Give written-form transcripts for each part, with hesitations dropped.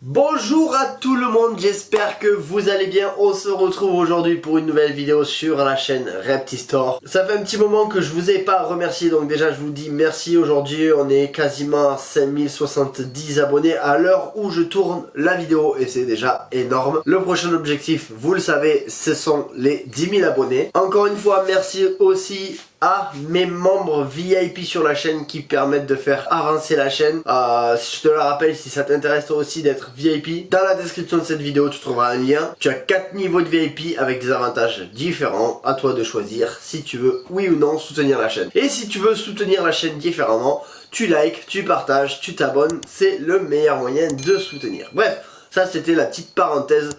Bonjour à tout le monde, j'espère que vous allez bien. On se retrouve aujourd'hui pour une nouvelle vidéo sur la chaîne Reptistore. Ça fait un petit moment que je vous ai pas remercié, donc déjà je vous dis merci. Aujourd'hui on est quasiment à 5070 abonnés à l'heure où je tourne la vidéo et c'est déjà énorme. Le prochain objectif, vous le savez, ce sont les 10 000 abonnés. Encore une fois, merci aussi à mes membres VIP sur la chaîne qui permettent de faire avancer la chaîne. Je te le rappelle, si ça t'intéresse toi aussi d'être VIP, dans la description de cette vidéo tu trouveras un lien. Tu as 4 niveaux de VIP avec des avantages différents. À toi de choisir si tu veux oui ou non soutenir la chaîne. Et si tu veux soutenir la chaîne différemment, tu likes, tu partages, tu t'abonnes. C'est le meilleur moyen de soutenir. Bref, ça c'était la petite parenthèse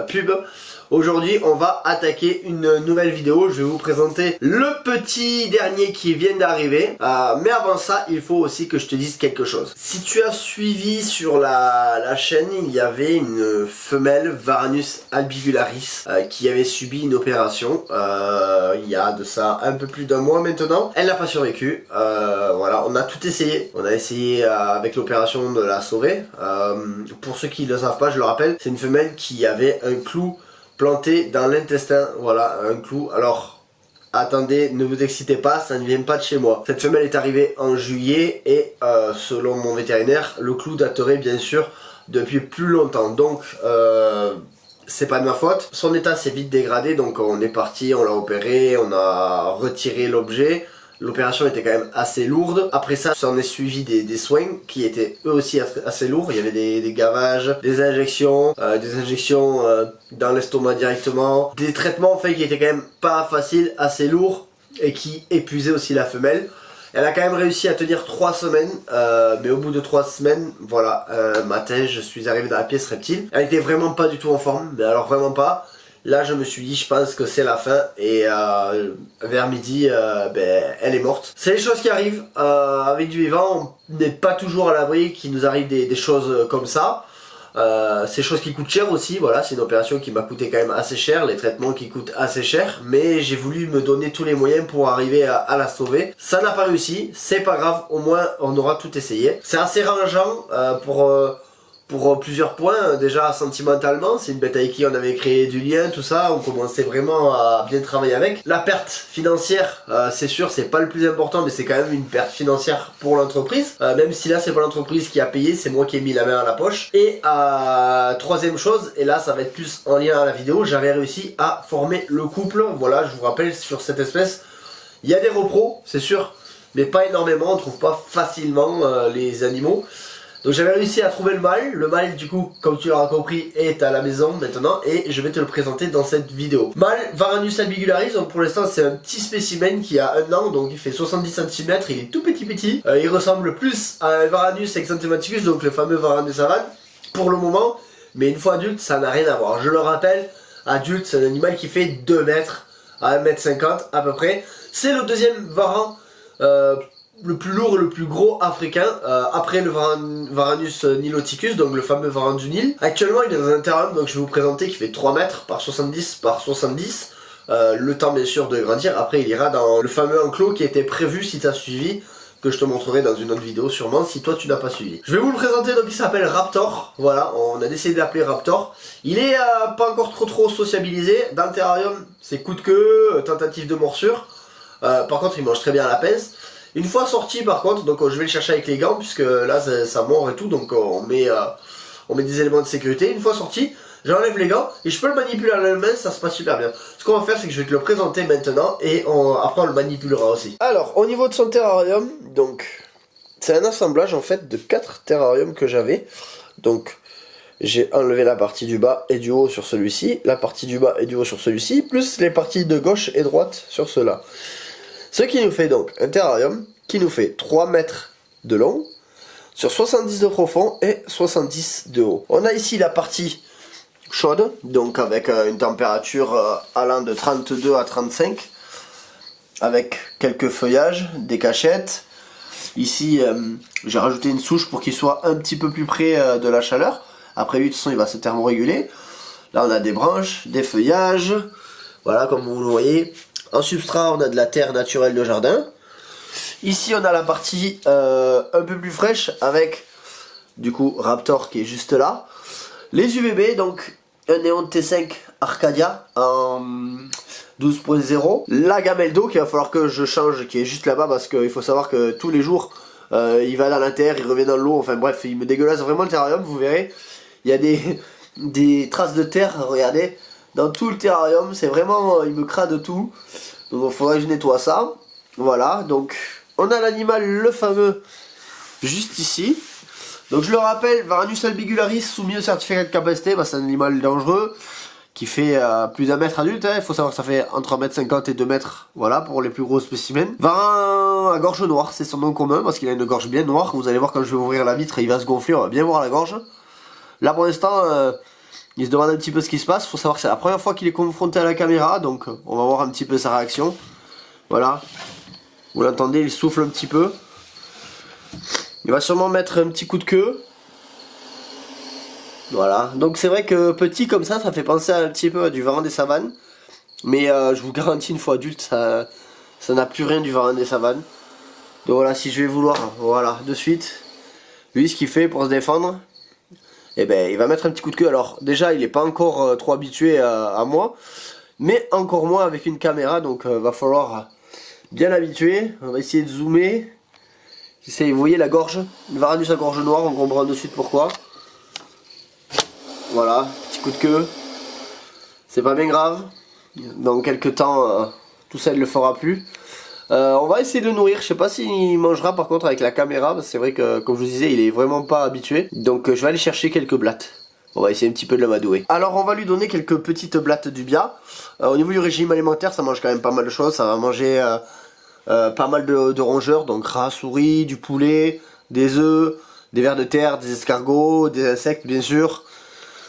pub. Aujourd'hui on va attaquer une nouvelle vidéo. Je vais vous présenter le petit dernier qui vient d'arriver, mais avant ça il faut aussi que je te dise quelque chose. Si tu as suivi sur la chaîne, il y avait une femelle Varanus albivularis qui avait subi une opération il y a de ça un peu plus d'un mois maintenant. Elle n'a pas survécu, voilà, on a tout essayé. On a essayé avec l'opération de la sauver. Pour ceux qui ne le savent pas, je le rappelle, c'est une femelle qui avait un clou planté dans l'intestin, voilà, un clou. Alors attendez, ne vous excitez pas, ça ne vient pas de chez moi. Cette femelle est arrivée en juillet et selon mon vétérinaire, le clou daterait bien sûr depuis plus longtemps. Donc c'est pas de ma faute. Son état s'est vite dégradé, donc on est parti, on l'a opéré, on a retiré l'objet. L'opération était quand même assez lourde. Après ça, s'en est suivi des soins qui étaient eux aussi assez lourds. Il y avait des gavages, des injections dans l'estomac directement. Des traitements en fait qui étaient quand même pas faciles, assez lourds et qui épuisaient aussi la femelle. Elle a quand même réussi à tenir 3 semaines, mais au bout de 3 semaines, voilà, matin, je suis arrivé dans la pièce reptile. Elle était vraiment pas du tout en forme, mais alors vraiment pas. Là je me suis dit je pense que c'est la fin et vers midi elle est morte. C'est les choses qui arrivent avec du vivant, on n'est pas toujours à l'abri qu'il nous arrive des choses comme ça. C'est des choses qui coûtent cher aussi, voilà, c'est une opération qui m'a coûté quand même assez cher, les traitements qui coûtent assez cher, mais j'ai voulu me donner tous les moyens pour arriver à la sauver. Ça n'a pas réussi, c'est pas grave, au moins on aura tout essayé. C'est assez rangeant pour plusieurs points. Déjà sentimentalement, c'est une bête avec qui on avait créé du lien, tout ça, on commençait vraiment à bien travailler avec. La perte financière, c'est sûr, c'est pas le plus important, mais c'est quand même une perte financière pour l'entreprise, même si là c'est pas l'entreprise qui a payé, c'est moi qui ai mis la main à la poche. Et troisième chose, et là ça va être plus en lien à la vidéo, j'avais réussi à former le couple. Voilà, je vous rappelle, sur cette espèce, il y a des repros, c'est sûr, mais pas énormément, on trouve pas facilement les animaux. Donc j'avais réussi à trouver le mâle du coup comme tu l'auras compris est à la maison maintenant et je vais te le présenter dans cette vidéo. Mâle Varanus albivularis, donc pour l'instant c'est un petit spécimen qui a 1 an, donc il fait 70 cm, il est tout petit. Il ressemble plus à un Varanus exanthematicus, donc le fameux varan de savane pour le moment, mais une fois adulte ça n'a rien à voir. Je le rappelle, adulte c'est un animal qui fait 2 mètres à 1,50 m à peu près. C'est le deuxième varan le plus lourd et le plus gros africain, après le Varanus niloticus, donc le fameux varan du Nil. Actuellement il est dans un terrain, donc je vais vous présenter, qui fait 3 mètres par 70 par 70. Le temps bien sûr de grandir, après il ira dans le fameux enclos qui était prévu si tu as suivi, que je te montrerai dans une autre vidéo sûrement si toi tu n'as pas suivi. Je vais vous le présenter, donc il s'appelle Raptor, voilà, on a décidé d'appeler Raptor. Il est pas encore trop sociabilisé, dans le terrarium c'est coup de queue, tentative de morsure, par contre il mange très bien à la pince. Une fois sorti par contre, donc je vais le chercher avec les gants puisque là ça mord et tout, donc on met des éléments de sécurité. Une fois sorti, j'enlève les gants et je peux le manipuler à la main, ça se passe super bien. Ce qu'on va faire c'est que je vais te le présenter maintenant et après on le manipulera aussi. Alors au niveau de son terrarium, donc c'est un assemblage en fait de 4 terrariums que j'avais. Donc j'ai enlevé la partie du bas et du haut sur celui-ci, la partie du bas et du haut sur celui-ci, plus les parties de gauche et droite sur ceux-là. Ce qui nous fait donc un terrarium qui nous fait 3 mètres de long, sur 70 de profond et 70 de haut. On a ici la partie chaude, donc avec une température allant de 32 à 35, avec quelques feuillages, des cachettes. Ici j'ai rajouté une souche pour qu'il soit un petit peu plus près de la chaleur. Après lui de toute façon il va se thermoréguler. Là on a des branches, des feuillages, voilà comme vous le voyez. En substrat, on a de la terre naturelle de jardin. Ici, on a la partie un peu plus fraîche avec, du coup, Raptor qui est juste là. Les UVB, donc un Neon T5 Arcadia en 12.0. La gamelle d'eau qu'il va falloir que je change, qui est juste là-bas, parce qu'il faut savoir que tous les jours il va dans la terre, il revient dans l'eau, enfin bref, il me dégueulasse vraiment le terrarium, vous verrez. Il y a des traces de terre, regardez, dans tout le terrarium, c'est vraiment, il me crade tout. Donc il faudrait que je nettoie ça. Voilà, donc on a l'animal, le fameux, juste ici. Donc je le rappelle, Varanus albigularis soumis au certificat de capacité, bah, c'est un animal dangereux qui fait plus d'un mètre adulte, hein. Il faut savoir que ça fait entre 1m50 et 2 mètres, voilà, pour les plus gros spécimens. Varan à gorge noire, c'est son nom commun, parce qu'il a une gorge bien noire. Vous allez voir quand je vais ouvrir la vitre, il va se gonfler, on va bien voir la gorge. Là pour l'instant, il se demande un petit peu ce qui se passe. Il faut savoir que c'est la première fois qu'il est confronté à la caméra, donc on va voir un petit peu sa réaction. Voilà, vous l'entendez, il souffle un petit peu. Il va sûrement mettre un petit coup de queue. Voilà, donc c'est vrai que petit comme ça fait penser un petit peu à du varan des savanes. Mais je vous garantis, une fois adulte, ça n'a plus rien du varan des savanes. Donc voilà, si je vais vouloir, voilà, de suite, lui ce qu'il fait pour se défendre, eh ben il va mettre un petit coup de queue. Alors déjà, il n'est pas encore trop habitué à moi, mais encore moins avec une caméra, donc va falloir bien l'habituer. On va essayer de zoomer. Vous voyez la gorge, le Varanus à gorge noire, on comprend de suite pourquoi. Voilà, petit coup de queue. C'est pas bien grave. Dans quelques temps, tout ça il le fera plus. On va essayer de le nourrir. Je sais pas s'il mangera par contre avec la caméra, parce que c'est vrai que comme je vous disais, il est vraiment pas habitué. Donc je vais aller chercher quelques blattes. On va essayer un petit peu de l'amadouer. Alors on va lui donner quelques petites blattes d'Ubia. Au niveau du régime alimentaire, ça mange quand même pas mal de choses. Ça va manger pas mal de rongeurs, donc rats, souris, du poulet, des œufs, des vers de terre, des escargots, des insectes bien sûr.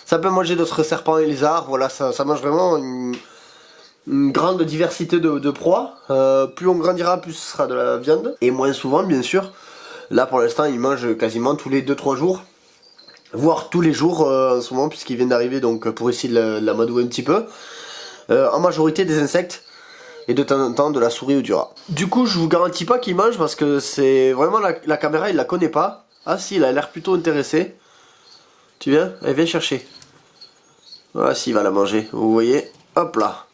Ça peut manger d'autres serpents et lézards. Voilà, ça mange vraiment une grande diversité de proies. Plus on grandira, plus ce sera de la viande. Et moins souvent bien sûr. Là pour l'instant il mange quasiment tous les 2-3 jours. Voire tous les jours en ce moment, puisqu'il vient d'arriver, donc pour essayer de l'amadouer un petit peu. En majorité des insectes. Et de temps en temps de la souris ou du rat. Du coup je vous garantis pas qu'il mange, parce que c'est vraiment la caméra il la connaît pas. Ah si, il a l'air plutôt intéressé. Tu viens? Allez, viens chercher. Ah si, il va la manger, vous voyez. Hop là.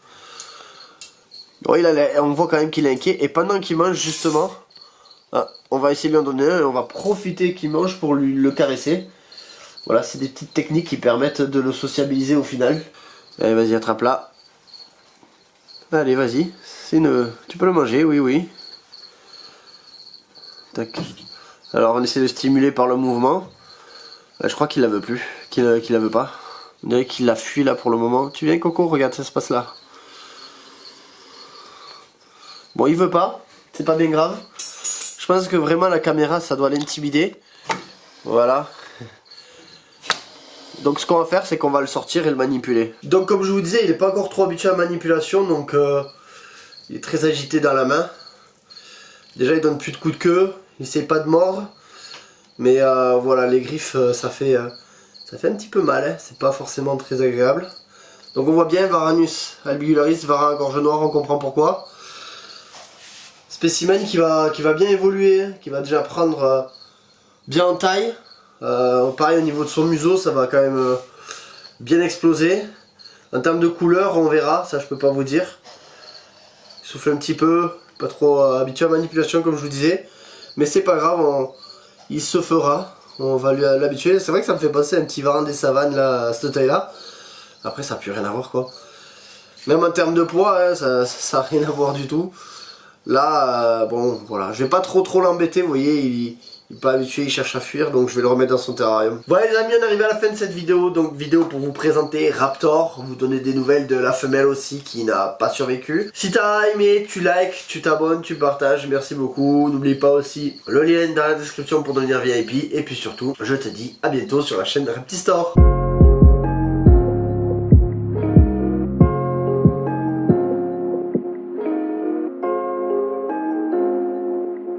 Bon, on voit quand même qu'il est inquiet. Et pendant qu'il mange justement, on va essayer de lui en donner un. Et on va profiter qu'il mange pour le caresser. Voilà, c'est des petites techniques qui permettent de le sociabiliser au final. Allez, vas-y, attrape là. Allez, vas-y, tu peux le manger, oui, oui. Tac. Alors on essaie de stimuler par le mouvement. Je crois qu'il la veut plus, qu'il la veut pas. On dirait qu'il la fuit là pour le moment. Tu viens Coco, regarde, ça se passe là. Bon, il veut pas, c'est pas bien grave. Je pense que vraiment la caméra ça doit l'intimider. Voilà. Donc ce qu'on va faire, c'est qu'on va le sortir et le manipuler. Donc comme je vous disais, il n'est pas encore trop habitué à la manipulation, donc il est très agité dans la main. Déjà il donne plus de coups de queue, il essaie pas de mordre. Mais voilà, les griffes ça fait un petit peu mal, hein. C'est pas forcément très agréable. Donc on voit bien Varanus albigularis, varan à gorge noire, on comprend pourquoi. Spécimen qui va bien évoluer, qui va déjà prendre bien en taille. Pareil au niveau de son museau, ça va quand même bien exploser. En termes de couleur, on verra, ça je peux pas vous dire. Il souffle un petit peu, pas trop habitué à la manipulation comme je vous disais. Mais c'est pas grave, il se fera, on va lui l'habituer. C'est vrai que ça me fait penser à un petit varan des savanes là, à cette taille là. Après ça n'a plus rien à voir quoi. Même en termes de poids, hein, ça n'a rien à voir du tout. Là, bon voilà, je vais pas trop l'embêter, vous voyez, il n'est pas habitué, il cherche à fuir, donc je vais le remettre dans son terrarium. Voilà les amis, on arrive à la fin de cette vidéo, donc vidéo pour vous présenter Raptor, vous donner des nouvelles de la femelle aussi qui n'a pas survécu. Si t'as aimé, tu likes, tu t'abonnes, tu partages, merci beaucoup. N'oublie pas aussi le lien dans la description pour devenir VIP, et puis surtout, je te dis à bientôt sur la chaîne Reptistore.